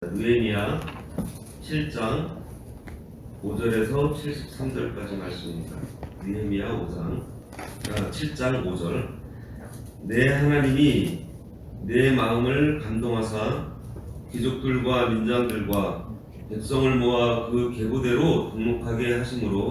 느헤미야 7장 5절에서 73절까지 말씀입니다. 느헤미야 7장 5절. 내 하나님이 내 마음을 감동하사 귀족들과 민장들과 백성을 모아 그 계보대로 등록하게 하심으로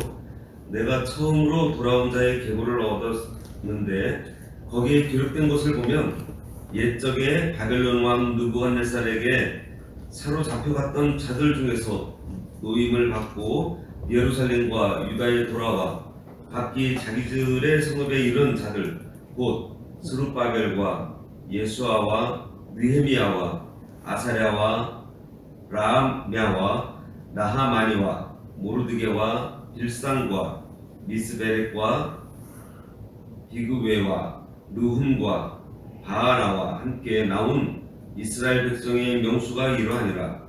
내가 처음으로 돌아온 자의 계보를 얻었는데 거기에 기록된 것을 보면 옛적에 바벨론 왕 느부갓네살에게 사로잡혀갔던 자들 중에서 노임을 받고 예루살렘과 유다에 돌아와 각기 자기들의 성읍에 이른 자들 곧 스룹바벨과 예수아와 느헤미야와 아사랴와 라함야와 나하마니와 모르드게와 빌상과 미스베렉과 비그웨와 르훔과 바하나와 함께 나온 이스라엘 백성의 명수가 이러하니라.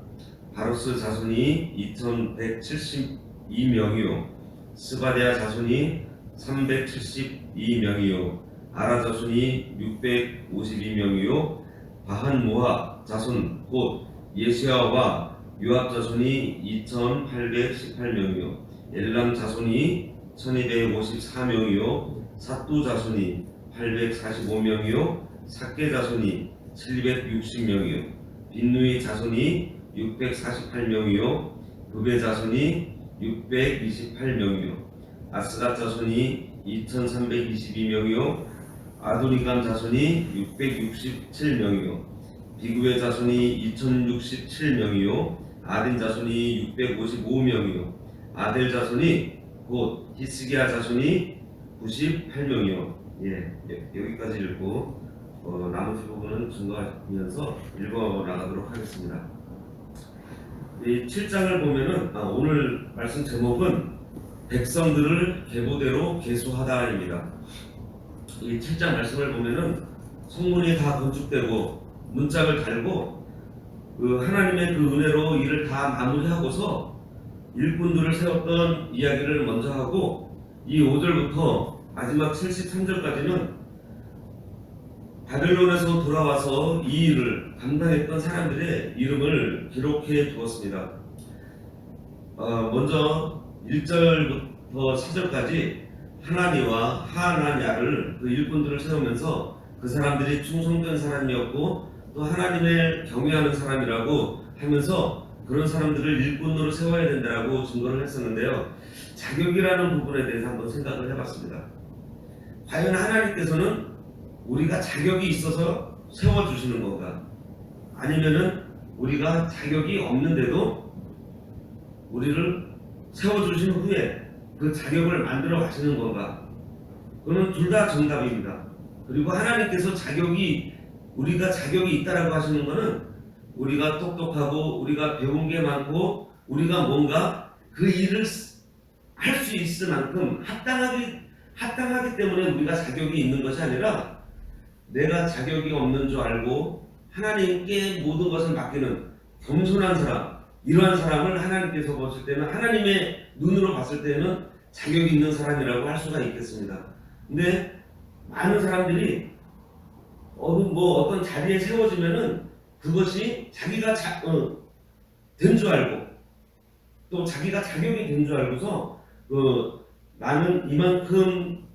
바로스 자손이 2172명이요 스바랴 자손이 372명이요 아라 자손이 652명이요 바한모아 자손 곧 예시아와 요압 자손이 2818명이요 엘람 자손이 1254명이요 삿두 자손이 845명이요 삭게 자손이 760명이요 빈누이 자손이 648명이요 부베 자손이 628명이요 아스라 자손이 2322명이요 아도니감 자손이 667명이요 비그웨 자손이 2067명이요 아딘 자손이 655명이요 아델 자손이 곧 히스기야 자손이 98명이요. 여기까지 읽고 나머지 부분은 증거하면서 읽어 나가도록 하겠습니다. 이 7장을 보면은 오늘 말씀 제목은 백성들을 계보대로 계수하다입니다. 이 7장 말씀을 보면은 성문이 다 건축되고 문짝을 달고 하나님의 그 은혜로 일을 다 마무리하고서 일꾼들을 세웠던 이야기를 먼저 하고 이 5절부터 마지막 73절까지는 바벨론에서 돌아와서 이 일을 감당했던 사람들의 이름을 기록해 두었습니다. 먼저 1절부터 4절까지 하나니와 하나냐를 그 일꾼들을 세우면서 그 사람들이 충성된 사람이었고 또 하나님을 경외하는 사람이라고 하면서 그런 사람들을 일꾼으로 세워야 된다고 증거를 했었는데요. 자격이라는 부분에 대해서 한번 생각을 해봤습니다. 과연 하나님께서는 우리가 자격이 있어서 세워주시는 건가? 아니면은 우리가 자격이 없는데도 우리를 세워주신 후에 그 자격을 만들어 가시는 건가? 그건 둘 다 정답입니다. 그리고 하나님께서 우리가 자격이 있다라고 하시는 것은 우리가 똑똑하고 우리가 배운 게 많고 우리가 뭔가 그 일을 할 수 있을 만큼 합당하기 때문에 우리가 자격이 있는 것이 아니라 내가 자격이 없는 줄 알고 하나님께 모든 것을 맡기는 겸손한 사람, 이러한 사람을 하나님께서 보실 때는 하나님의 눈으로 봤을 때는 자격이 있는 사람이라고 할 수가 있겠습니다. 근데 많은 사람들이 어떤 자리에 세워지면은 그것이 자기가 된 줄 알고 또 자기가 자격이 된 줄 알고서 나는 이만큼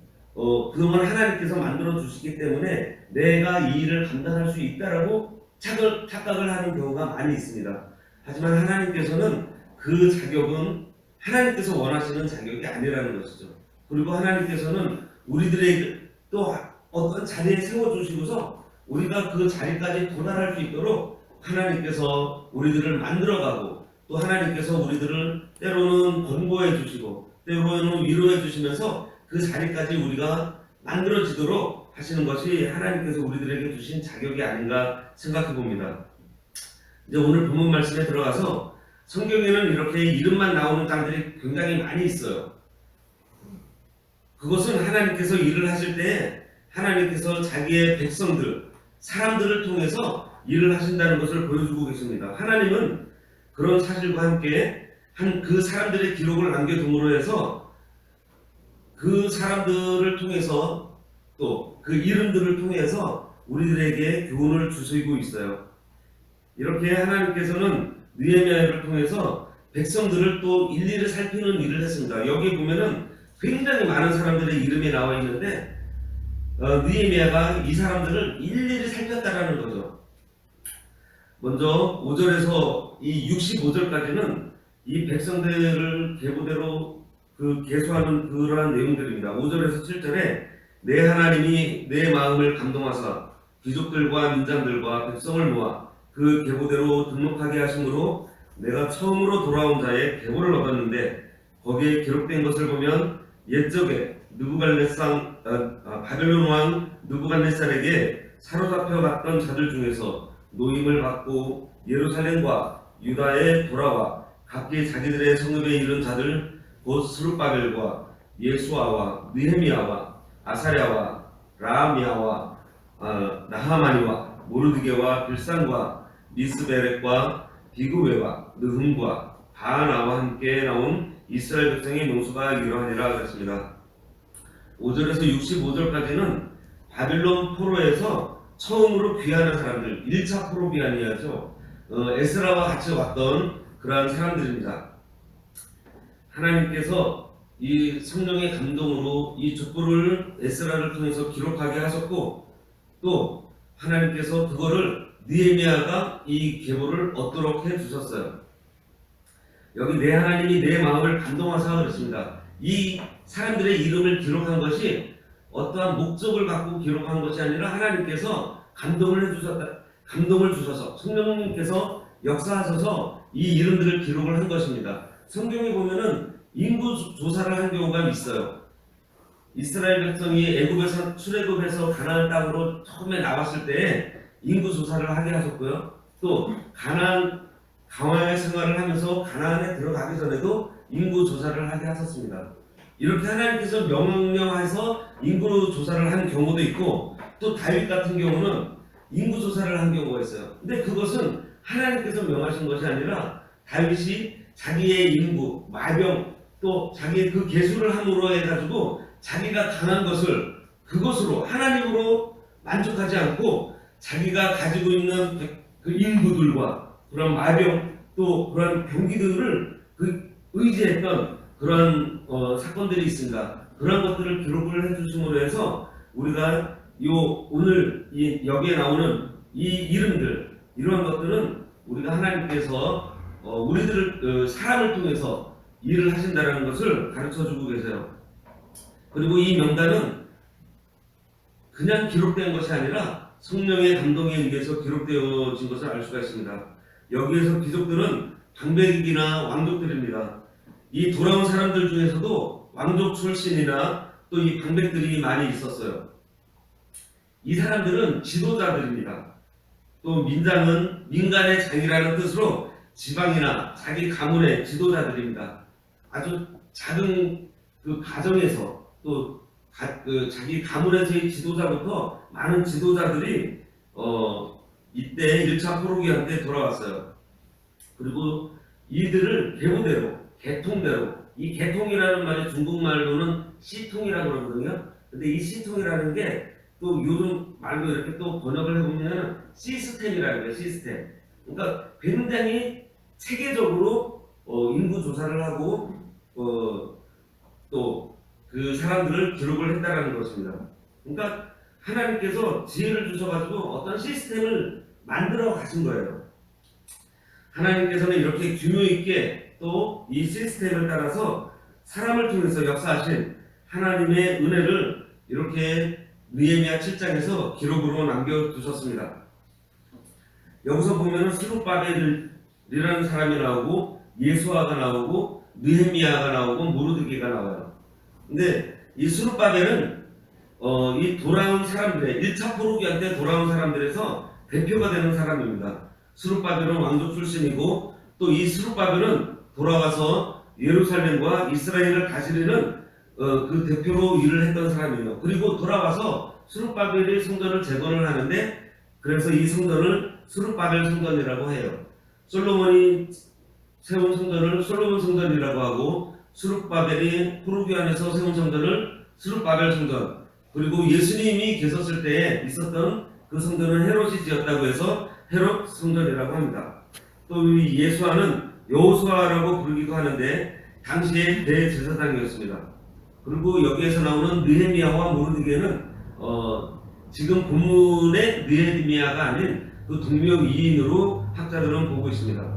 그동안 하나님께서 만들어 주시기 때문에 내가 이 일을 감당할 수 있다라고 착각을 하는 경우가 많이 있습니다. 하지만 하나님께서는 그 자격은 하나님께서 원하시는 자격이 아니라는 것이죠. 그리고 하나님께서는 우리들에게 또 어떤 자리에 세워주시고서 우리가 그 자리까지 도달할 수 있도록 하나님께서 우리들을 만들어가고 또 하나님께서 우리들을 때로는 권고해 주시고 때로는 위로해 주시면서 그 자리까지 우리가 만들어지도록 하시는 것이 하나님께서 우리들에게 주신 자격이 아닌가 생각해 봅니다. 이제 오늘 본문 말씀에 들어가서 성경에는 이렇게 이름만 나오는 땅들이 굉장히 많이 있어요. 그것은 하나님께서 일을 하실 때 하나님께서 자기의 백성들, 사람들을 통해서 일을 하신다는 것을 보여주고 계십니다. 하나님은 그런 사실과 함께 그 사람들의 기록을 남겨둠으로 해서 그 사람들을 통해서 또 그 이름들을 통해서 우리들에게 교훈을 주시고 있어요. 이렇게 하나님께서는 느헤미야를 통해서 백성들을 또 일일이 살피는 일을 했습니다. 여기 보면은 굉장히 많은 사람들의 이름이 나와 있는데 느헤미야가 이 사람들을 일일이 살폈다라는 거죠. 먼저 5절에서 이 65절까지는 이 백성들을 계보대로 계수하는 그러한 내용들입니다. 5절에서 7절에 내 하나님이 내 마음을 감동하사 귀족들과 민장들과 백성을 모아 그 계보대로 등록하게 하심으로 내가 처음으로 돌아온 자의 계보를 얻었는데 거기에 기록된 것을 보면 옛적에 바벨론 왕 느부갓네살에게 사로잡혀 갔던 자들 중에서 노임을 받고 예루살렘과 유다에 돌아와 각기 자기들의 성읍에 이른 자들 곧 스룹바벨과 예수아와 느헤미야와 아사랴와 라하미야와 나하마니와 모르드게와 빌산과 미스베렉과 비그웨와 느흠과 바하나와 함께 나온 이스라엘 백성의 명수가 이러하니라 그랬습니다. 5절에서 65절까지는 바빌론 포로에서 처음으로 귀환한 사람들, 1차 포로 귀환이야죠. 에스라와 같이 왔던 그러한 사람들입니다. 하나님께서 이 성령의 감동으로 이 족보를 에스라를 통해서 기록하게 하셨고, 또 하나님께서 그거를 느헤미야가 이 계보를 얻도록 해주셨어요. 여기 내 하나님이 내 마음을 감동하사 그랬습니다. 이 사람들의 이름을 기록한 것이 어떠한 목적을 갖고 기록한 것이 아니라 하나님께서 감동을 주셔서 성령님께서 역사하셔서 이 이름들을 기록을 한 것입니다. 성경에 보면은 인구 조사를 한 경우가 있어요. 이스라엘 백성이 애굽에서 출애굽해서 가나안 땅으로 처음에 나왔을 때 인구 조사를 하게 하셨고요. 또 가나안 강화의 생활을 하면서 가나안에 들어가기 전에도 인구 조사를 하게 하셨습니다. 이렇게 하나님께서 명령해서 인구 조사를 한 경우도 있고, 또 다윗 같은 경우는 인구 조사를 한 경우가 있어요. 근데 그것은 하나님께서 명하신 것이 아니라 다윗이 자기의 인구, 마병, 또 자기의 그 계수를 함으로 해가지고 자기가 당한 것을 그것으로 하나님으로 만족하지 않고 자기가 가지고 있는 그 인구들과 그런 마병 또 그런 병기들을 의지했던 그런 사건들이 있습니다. 그런 것들을 기록을 해주심으로 해서 우리가 오늘 여기에 나오는 이 이름들, 이런 것들은 우리가 하나님께서 우리들을 사람을 통해서 일을 하신다는 것을 가르쳐주고 계세요. 그리고 이 명단은 그냥 기록된 것이 아니라 성령의 감동에 의해서 기록되어진 것을 알 수가 있습니다. 여기에서 귀족들은 방백이나 왕족들입니다. 이 돌아온 사람들 중에서도 왕족 출신이나 또 이 방백들이 많이 있었어요. 이 사람들은 지도자들입니다. 또 민장은 민간의 장이라는 뜻으로 지방이나 자기 가문의 지도자들입니다. 아주 작은 그 가정에서 또 자기 가문에서의 지도자부터 많은 지도자들이 이때 1차 포로기한 때 돌아왔어요. 그리고 이들을 계보대로, 계통대로, 이 계통이라는 말이 중국말로는 시통이라고 그러거든요. 근데 이 시통이라는 게 또 요즘 말로 이렇게 또 번역을 해보면 시스템이라는 거예요. 시스템. 그러니까 굉장히 체계적으로 인구 조사를 하고 또 그 사람들을 기록을 했다라는 것입니다. 그러니까 하나님께서 지혜를 주셔가지고 어떤 시스템을 만들어 가신 거예요. 하나님께서는 이렇게 규모 있게 또 이 시스템을 따라서 사람을 통해서 역사하신 하나님의 은혜를 이렇게 느헤미야 7장에서 기록으로 남겨두셨습니다. 여기서 보면은 스룹바벨이라는 사람이 나오고 예수아가 나오고 느헤미야가 나오고 모르드게가 나와요. 근데 이 스룹바벨은 이 돌아온 사람들의 1차 포로기한 때 돌아온 사람들에서 대표가 되는 사람입니다. 스룹바벨은 왕족 출신이고 또 이 스룹바벨은 돌아가서 예루살렘과 이스라엘을 다스리는 그 대표로 일을 했던 사람이에요. 그리고 돌아와서 스룹바벨이 성전을 재건을 하는데 그래서 이 성전을 스룹바벨 성전이라고 해요. 솔로몬이 세운 성전을 솔로몬 성전이라고 하고 스룹바벨이 포로기안에서 세운 성전을 스룹바벨 성전, 그리고 예수님이 계셨을 때에 있었던 그 성전은 헤롯이 지었다고 해서 헤롯 성전이라고 합니다. 또 이 예수아는 여호수아라고 부르기도 하는데 당시의 대제사장이었습니다. 그리고 여기에서 나오는 느헤미야와 모르드게는 지금 본문의 느헤미야가 아닌 그 동명 이인으로 학자들은 보고 있습니다.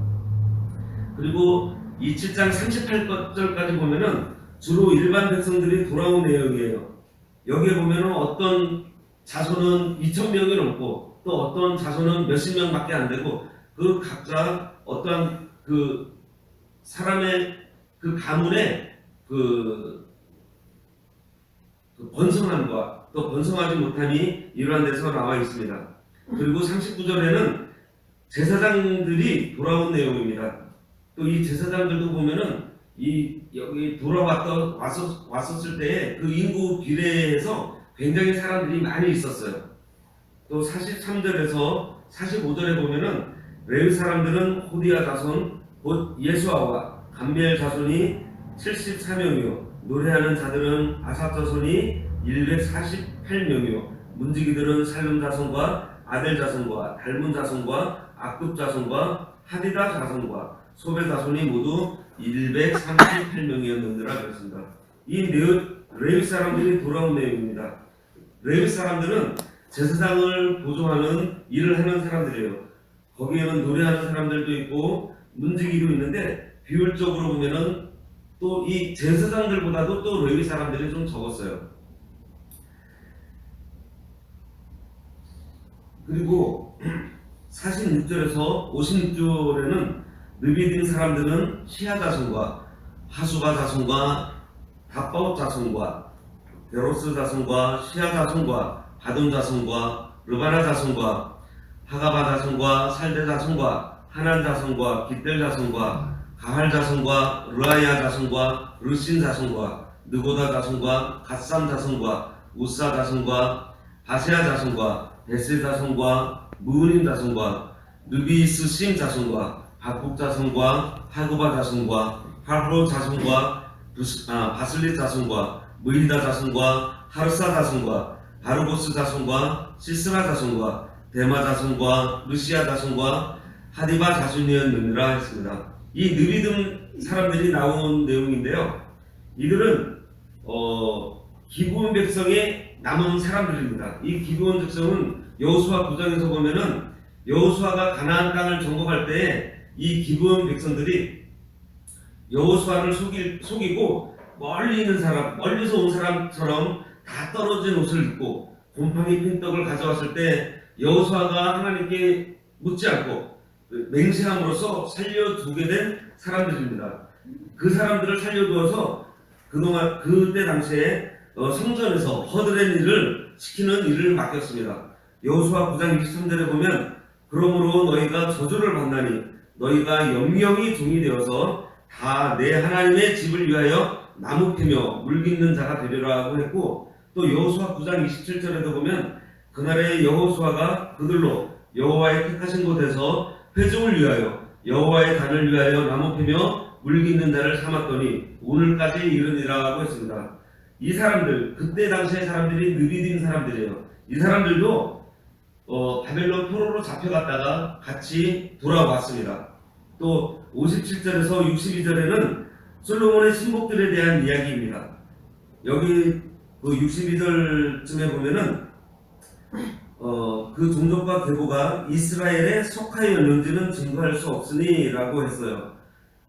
그리고 이 7장 38절까지 보면은 주로 일반 백성들이 돌아온 내용이에요. 여기에 보면은 어떤 자손은 2,000명이 넘고 또 어떤 자손은 몇십 명밖에 안 되고 그 각자 어떠한 그 사람의 그 가문의 그 번성함과 또 번성하지 못함이 이러한 데서 나와 있습니다. 그리고 39절에는 제사장들이 돌아온 내용입니다. 또 이 제사장들도 보면은 이 여기 왔었을 때에 그 인구 비례해서 굉장히 사람들이 많이 있었어요. 또 43절에서 45절에 보면은 레위 사람들은 호디아 자손 곧 예수아와 감미엘 자손이 74명이요 노래하는 자들은 아삽 자손이 148명이요 문지기들은 살룸 자손과 아델 자손과 달문 자손과 악굽 자손과 하디다 자손과 소벨 자손이 모두 138명이었느니라 그랬습니다. 이 레위 사람들이 돌아온 내용입니다. 레위 사람들은 제사장을 보조하는 일을 하는 사람들이에요. 거기에는 노래하는 사람들도 있고 문지기도 있는데 비율적으로 보면은 또 이 제사장들보다도 또 레위 사람들이 좀 적었어요. 그리고 46절에서 56절에는 느비딘 사람들은 시아 자손과 하수바 자손과 다바옷 자손과 베로스 자손과 시아 자손과 바돈 자손과 르바나 자손과 하가바 자손과 살데 자손과 하난 자손과 깃델 자손과 가할 자손과 르아야 자손과 르신 자손과 느고다 자손과 갓삼 자손과 우사 자손과 바세아 자손과 베세 자손과 무으님 자손과 느비스심 자손과 박국 자손과 하구바 자손과 할호 자손과 바슬리 자손과 무이다 자손과 하르사 자손과 바르고스 자손과 시스라 자손과 데마 자손과 루시아 자손과 하디바 자손이었느니라 했습니다. 이 느비dim 사람들이 나온 내용인데요. 이들은 기브온 백성의 남은 사람들입니다. 이 기브온 백성은 여호수아 9장에서 보면은 여호수아가 가나안 땅을 정복할 때에 이 기브온 백성들이 여호수아를 속이고 멀리 있는 사람, 멀리서 온 사람처럼 다 떨어진 옷을 입고 곰팡이 핀 떡을 가져왔을 때 여호수아가 하나님께 묻지 않고 맹세함으로써 살려두게 된 사람들입니다. 그 사람들을 살려두어서 그동안 그때 당시에 성전에서 허드렛 일을 시키는 일을 맡겼습니다. 여호수아 9장 23절에 보면 그러므로 너희가 저주를 받나니 너희가 영영이 종이 되어서 다 내 하나님의 집을 위하여 나무 패며 물 깃는 자가 되리라고 했고 또 여호수아 9장 27절에도 보면 그날에 여호수아가 그들로 여호와의 택하신 곳에서 회중을 위하여 여호와의 단을 위하여 나무 패며 물 깃는 자를 삼았더니 오늘까지 이르니라고 했습니다. 이 사람들 그때 당시의 사람들이 느비딘 사람들이에요. 이 사람들도 바벨론 포로로 잡혀갔다가 같이 돌아왔습니다. 또 57절에서 62절에는 솔로몬의 신복들에 대한 이야기입니다. 여기 그 62절쯤에 보면은 그 종족과 계보가 이스라엘에 속하였는지는 증거할 수 없으니 라고 했어요.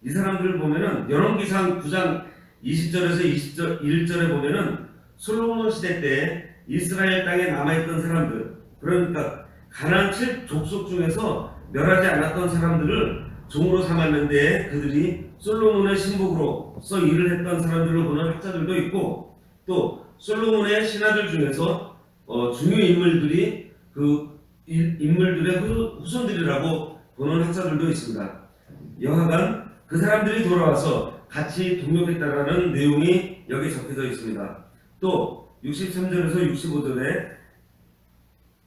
이 사람들 보면은 열왕기상 9장 20절에서 21절에 보면은 솔로몬 시대 때 이스라엘 땅에 남아있던 사람들, 그러니까 가나안 7족속 중에서 멸하지 않았던 사람들을 종으로 삼았는데 그들이 솔로몬의 신복으로서 일을 했던 사람들로 보는 학자들도 있고 또 솔로몬의 신하들 중에서 중요 인물들이 그 인물들의 후손들이라고 보는 학자들도 있습니다. 여하간 그 사람들이 돌아와서 같이 동역했다라는 내용이 여기 적혀져 있습니다. 또 63절에서 65절에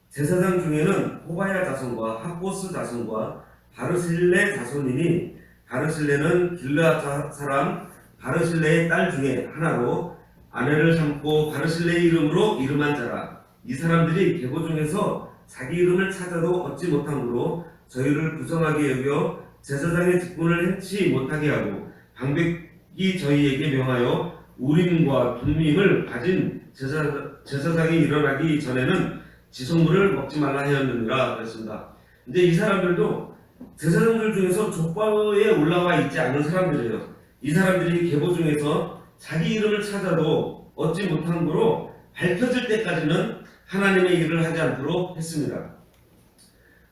제사장 중에는 호바야 자손과 하코스 자손과 바르실레 자손이니 바르실레는 길르앗 사람 바르실레의 딸 중에 하나로 아내를 삼고 바르실레의 이름으로 이름한 자라. 이 사람들이 계보 중에서 자기 이름을 찾아도 얻지 못함으로 저희를 부정하게 여겨 제사장의 직분을 행치 못하게 하고 방백이 저희에게 명하여 우림과 둠밈을 가진 제사장이 일어나기 전에는 지성물을 먹지 말라 하였느니라 그랬습니다. 이제 이 사람들도 제사장들 중에서 족보에 올라와 있지 않은 사람들이에요. 이 사람들이 계보 중에서 자기 이름을 찾아도 얻지 못한 거로 밝혀질 때까지는 하나님의 일을 하지 않도록 했습니다.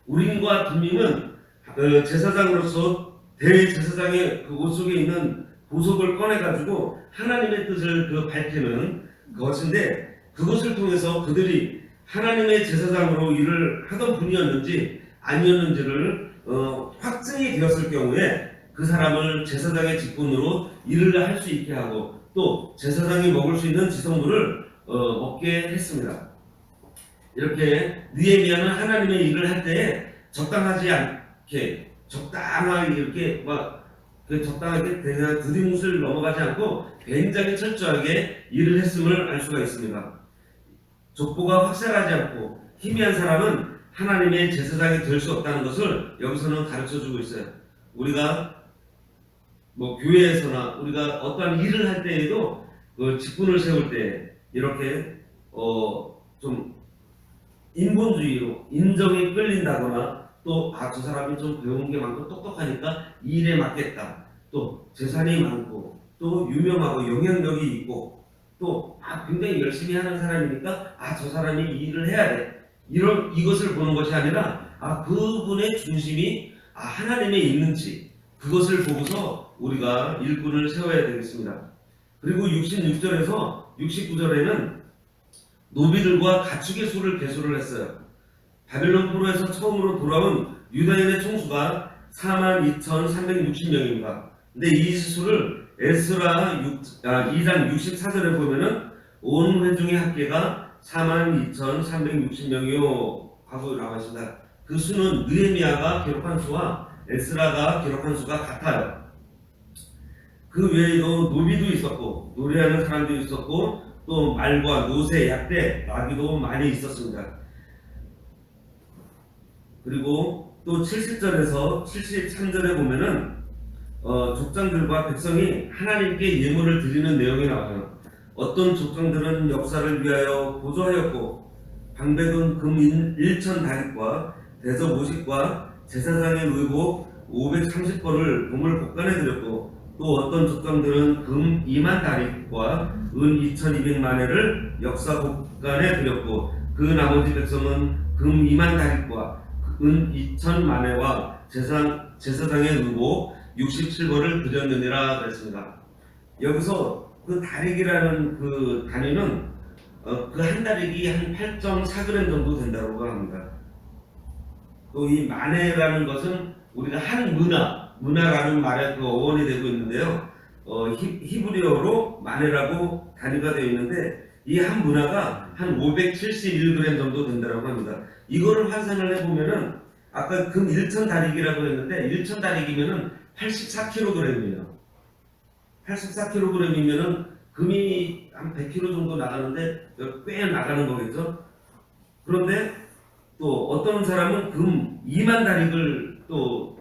우림과 둠밈은 제사장으로서 대제사장의 그 옷 속에 있는 보석을 꺼내가지고 하나님의 뜻을 밝히는 것인데, 그것을 통해서 그들이 하나님의 제사장으로 일을 하던 분이었는지 아니었는지를 확증이 되었을 경우에 그 사람을 제사장의 직분으로 일을 할 수 있게 하고 또 제사장이 먹을 수 있는 지성물을 먹게 했습니다. 이렇게 느헤미야는 하나님의 일을 할 때에 적당하지 않게 적당하게 이렇게 적당하게 들이무을 넘어가지 않고 굉장히 철저하게 일을 했음을 알 수가 있습니다. 족보가 확실하지 않고 희미한 사람은 하나님의 제사장이 될 수 없다는 것을 여기서는 가르쳐주고 있어요. 우리가 교회에서나 우리가 어떠한 일을 할 때에도 그 직분을 세울 때 이렇게 좀 인본주의로 인정이 끌린다거나 또 저 사람이 좀 배운 게 많고 똑똑하니까 이 일에 맞겠다, 또 재산이 많고 또 유명하고 영향력이 있고 또 굉장히 열심히 하는 사람이니까 저 사람이 이 일을 해야 돼, 이것을 보는 것이 아니라 그분의 중심이 하나님에 있는지 그것을 보고서 우리가 일꾼을 세워야 되겠습니다. 그리고 66절에서 69절에는 노비들과 가축의 수를 계수를 했어요. 바빌론 포로에서 처음으로 돌아온 유다인의 총수가 42,360명입니다. 근데 이 수를 에스라 2장 64절에 보면은 온 회중의 합계가 42,360명이요 하고 나와 있습니다. 그 수는 느헤미야가 기록한 수와 에스라가 기록한 수가 같아요. 그 외에도 노비도 있었고 노래하는 사람도 있었고 또 말과 노새, 약대, 나귀도 많이 있었습니다. 그리고 또 70절에서 73절에 보면은 족장들과 백성이 하나님께 예물을 드리는 내용이 나와요. 어떤 족장들은 역사를 위하여 보조하였고 방백은 금 1천 다릿과 대접 50과 제사장의 의복 530벌을 보물 복간에 드렸고 또 어떤 족장들은 금 2만 다릿과 은 2200만회를 역사 복간에 드렸고 그 나머지 백성은 금 2만 다릿과 은 2000만회와 제사장의 의복 67벌을 드렸느니라 그랬습니다. 여기서 그 다릭이라는 그 단위는 그 한 다릭이 한 8.4g 정도 된다고 합니다. 또 이 만회라는 것은 우리가 한 문화라는 말의 그 어원이 되고 있는데요. 히브리어로 만회라고 단위가 되어 있는데 이 한 문화가 한 571g 정도 된다고 합니다. 이거를 환산을 해보면은 아까 금 1천 다릭이라고 했는데 1천 다릭이면은 84kg이에요. 84kg이면은 금이 한 100kg 정도 나가는데 꽤 나가는 거겠죠. 그런데 또 어떤 사람은 금 2만 다릭을 또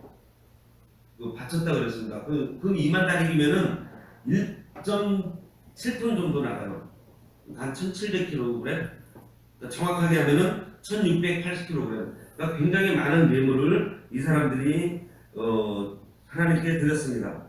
바쳤다 그랬습니다. 그 2만 다릭이면은 1.7톤 정도 나가요. 한 1,700kg. 그러니까 정확하게 하면은 1,680kg. 그러니까 굉장히 많은 예물을 이 사람들이 하나님께 드렸습니다.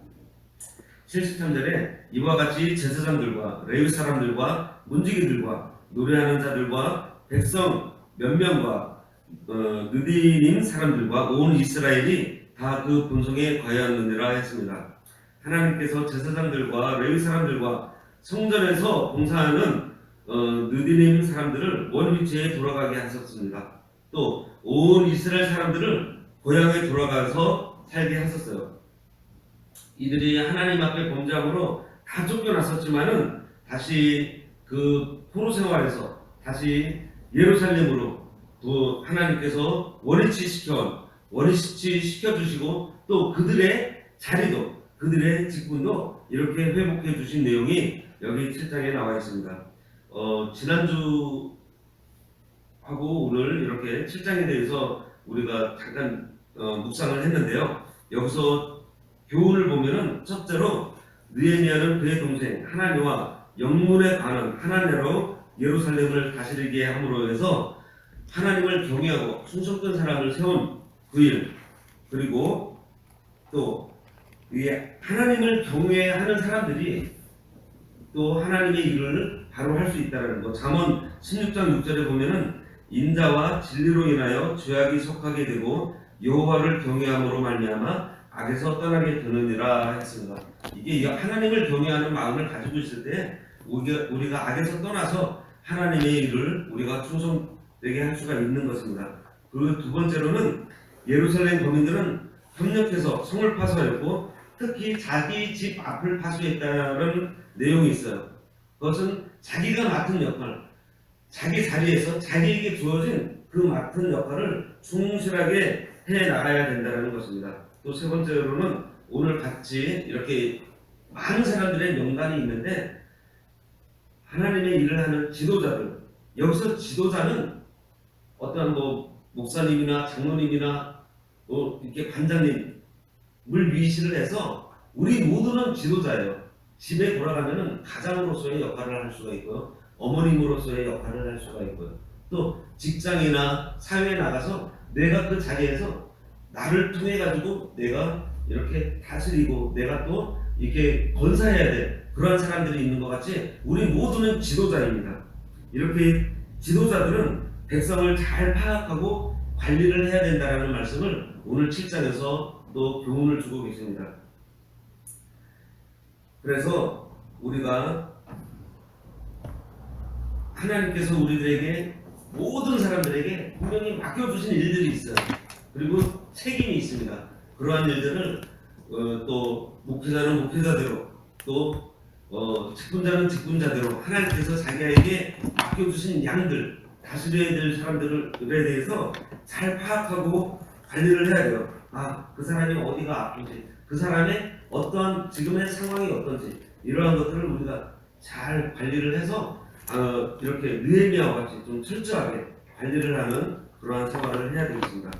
73절에 이와 같이 제사장들과 레위 사람들과 문지기들과 노래하는 자들과 백성 몇 명과 느디님 사람들과 온 이스라엘이 다 그 본성에 거하였느니라 했습니다. 하나님께서 제사장들과 레위 사람들과 성전에서 봉사하는 느디님 사람들을 원위치에 돌아가게 하셨습니다. 또 온 이스라엘 사람들을 고향에 돌아가서 살게 하셨어요. 이들이 하나님 앞에 범죄함으로 다 쫓겨났었지만은 다시 그 포로 생활에서 다시 예루살렘으로 또 하나님께서 원위치 시켜주시고 또 그들의 자리도 그들의 직분도 이렇게 회복해 주신 내용이 여기 7장에 나와 있습니다. 지난주 하고 오늘 이렇게 7장에 대해서 우리가 잠깐 묵상을 했는데요. 여기서 교훈을 보면은 첫째로 느헤미야는 그의 동생 하나니와 영문에 관한 하나님으로 예루살렘을 다스리게 함으로 해서 하나님을 경외하고 충성된 사람을 세운 그 일, 그리고 또 이 하나님을 경외하는 사람들이 또 하나님의 일을 바로 할 수 있다는 것. 잠언 16장 6절에 보면은 인자와 진리로 인하여 죄악이 속하게 되고 여호와를 경외함으로 말미암아 악에서 떠나게 되느니라 했습니다. 이게 하나님을 경외하는 마음을 가지고 있을 때 우리가 악에서 떠나서 하나님의 일을 우리가 충성되게 할 수가 있는 것입니다. 그리고 두 번째로는 예루살렘 거민들은 협력해서 성을 파수하였고 특히 자기 집 앞을 파수했다는 내용이 있어요. 그것은 자기가 맡은 역할, 자기 자리에서 자기에게 주어진 그 맡은 역할을 충실하게 해 나가야 된다는 것입니다. 또 세 번째로는 오늘 같이 이렇게 많은 사람들의 명단이 있는데 하나님의 일을 하는 지도자들, 여기서 지도자는 어떤 목사님이나 장로님이나 이렇게 관장님을 위시를 해서 우리 모두는 지도자예요. 집에 돌아가면은 가장으로서의 역할을 할 수가 있고요, 어머님으로서의 역할을 할 수가 있고요, 또 직장이나 사회에 나가서 내가 그 자리에서 나를 통해 가지고 내가 이렇게 다스리고 내가 또 이렇게 건사해야 될 그러한 사람들이 있는 것 같이 우리 모두는 지도자입니다. 이렇게 지도자들은 백성을 잘 파악하고 관리를 해야 된다는 말씀을 오늘 7장에서 또 교훈을 주고 계십니다. 그래서 우리가 하나님께서 우리들에게 모든 사람들에게 분명히 맡겨주신 일들이 있어요. 그리고 책임이 있습니다. 그러한 일들을 또 목회자는 목회자대로 또 직분자는 직분자대로 하나님께서 자기에게 맡겨주신 양들, 다스려야 될 사람들에 대해서 잘 파악하고 관리를 해야 돼요. 그 사람이 어디가 아픈지, 그 사람의 어떠한 지금의 상황이 어떤지, 이러한 것들을 우리가 잘 관리를 해서 이렇게 느헤미야와 같이 좀 철저하게 관리를 하는 그러한 생활을 해야 되겠습니다.